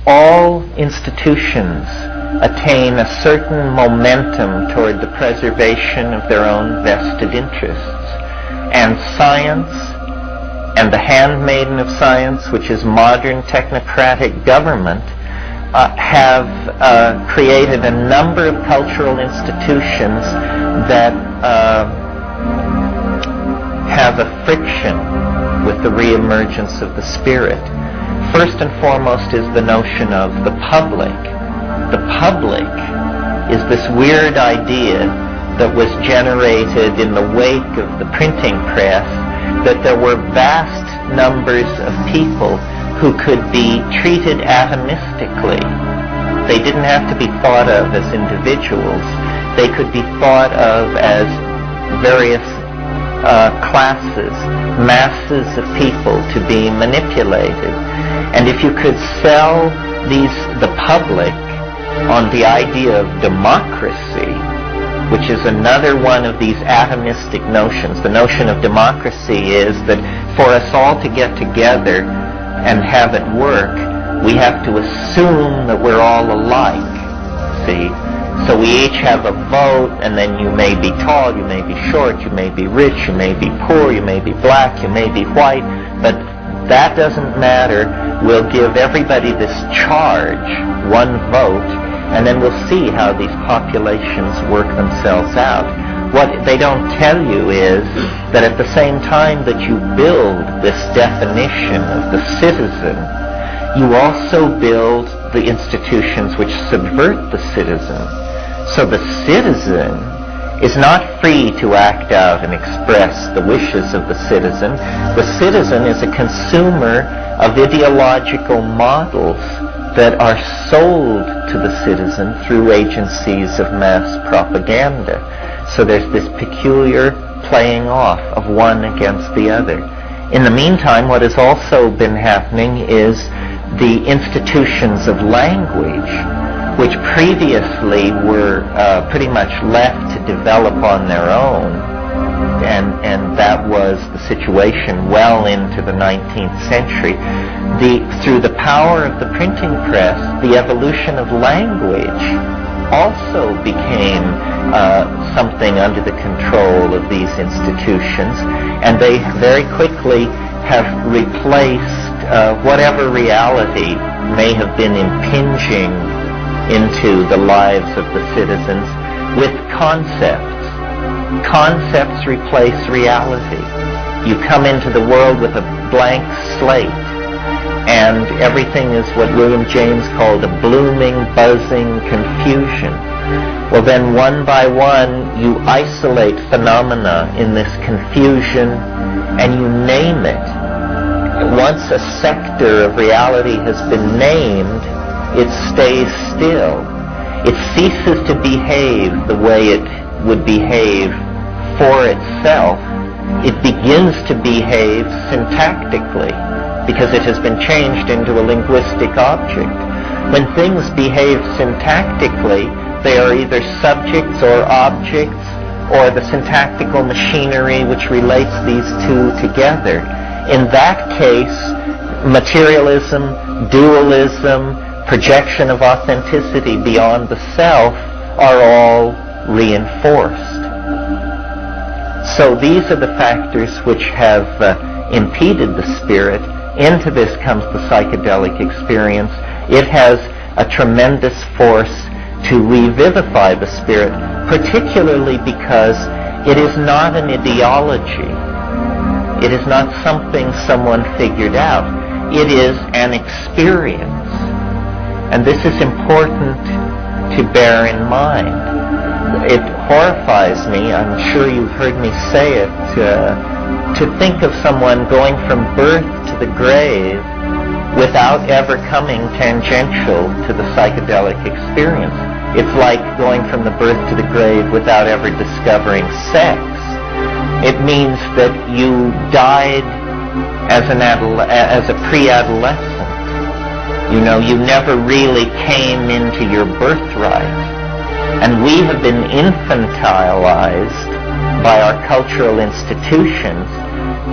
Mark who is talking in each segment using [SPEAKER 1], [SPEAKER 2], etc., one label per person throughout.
[SPEAKER 1] all institutions attain a certain momentum toward the preservation of their own vested interests. And science, and the handmaiden of science, which is modern technocratic government, have created a number of cultural institutions that have a friction with the reemergence of the spirit. First and foremost is the notion of the public. The public is this weird idea that was generated in the wake of the printing press, that there were vast numbers of people who could be treated atomistically. They didn't have to be thought of as individuals. They could be thought of as various classes, masses of people to be manipulated. And if you could sell the public on the idea of democracy, which is another one of these atomistic notions. The notion of democracy is that for us all to get together and have it work, we have to assume that we're all alike, see? So we each have a vote, and then you may be tall, you may be short, you may be rich, you may be poor, you may be black, you may be white, but that doesn't matter. We'll give everybody this charge, one vote, and then we'll see how these populations work themselves out. What they don't tell you is that at the same time that you build this definition of the citizen, you also build the institutions which subvert the citizen. So the citizen is not free to act out and express the wishes of the citizen. The citizen is a consumer of ideological models that are sold to the citizen through agencies of mass propaganda. So there's this peculiar playing off of one against the other. In the meantime, what has also been happening is the institutions of language, which previously were pretty much left to develop on their own, and that was the situation well into the 19th century. Through the power of the printing press, the evolution of language also became something under the control of these institutions, and they very quickly have replaced whatever reality may have been impinging into the lives of the citizens with concepts. Concepts replace reality. You come into the world with a blank slate, and everything is what William James called a blooming, buzzing confusion. Well, then one by one you isolate phenomena in this confusion and you name it. Once a sector of reality has been named, it stays still. It ceases to behave the way it would behave for itself. It begins to behave syntactically because it has been changed into a linguistic object. When things behave syntactically, they are either subjects or objects, or the syntactical machinery which relates these two together. In that case, materialism, dualism, projection of authenticity beyond the self are all reinforced. So these are the factors which have impeded the spirit. Into this comes the psychedelic experience. It has a tremendous force to revivify the spirit, particularly because it is not an ideology. It is not something someone figured out. It is an experience. And this is important to bear in mind. It horrifies me, I'm sure you've heard me say it, to think of someone going from birth to the grave without ever coming tangential to the psychedelic experience. It's like going from the birth to the grave without ever discovering sex. It means that you died as a pre-adolescent. You know, you never really came into your birthright. And we have been infantilized by our cultural institutions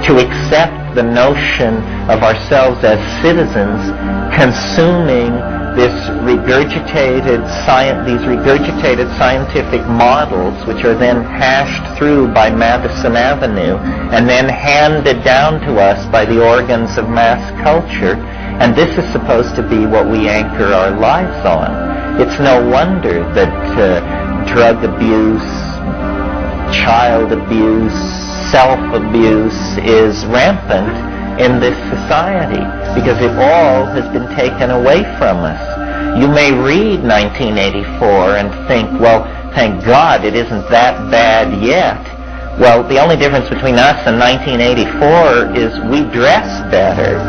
[SPEAKER 1] to accept the notion of ourselves as citizens consuming these regurgitated scientific models, which are then hashed through by Madison Avenue and then handed down to us by the organs of mass culture. And this is supposed to be what we anchor our lives on. It's no wonder that drug abuse, child abuse, self-abuse is rampant in this society, because it all has been taken away from us. You may read 1984 and think, well, thank God it isn't that bad yet. Well, the only difference between us and 1984 is we dress better.